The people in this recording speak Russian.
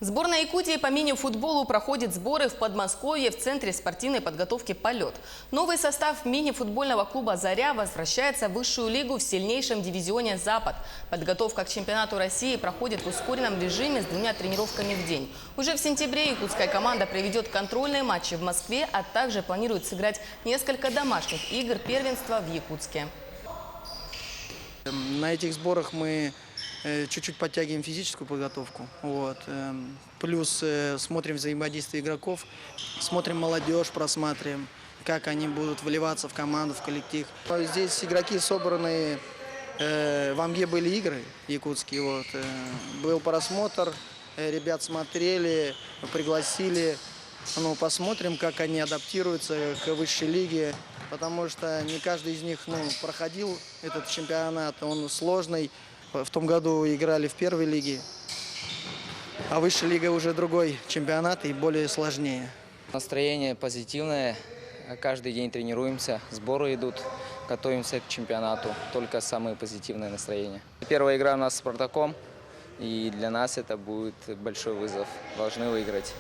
Сборная Якутии по мини-футболу проходит сборы в Подмосковье в Центре спортивной подготовки «Полет». Новый состав мини-футбольного клуба «Заря» возвращается в высшую лигу в сильнейшем дивизионе «Запад». Подготовка к чемпионату России проходит в ускоренном режиме с 2 тренировками в день. Уже в сентябре якутская команда проведет контрольные матчи в Москве, а также планирует сыграть несколько домашних игр первенства в Якутске. На этих сборах мы чуть-чуть подтягиваем физическую подготовку. Плюс смотрим взаимодействие игроков, смотрим молодежь, просматриваем, как они будут вливаться в команду, в коллектив. Здесь игроки собраны, в Амге были игры якутские. Был просмотр, ребят смотрели, пригласили. Посмотрим, как они адаптируются к высшей лиге, потому что не каждый из них проходил этот чемпионат, он сложный. В том году играли в первой лиге, а высшая лига уже другой чемпионат и более сложнее. Настроение позитивное, каждый день тренируемся, сборы идут, готовимся к чемпионату, только самое позитивное настроение. Первая игра у нас с «Спартаком», и для нас это будет большой вызов, должны выиграть.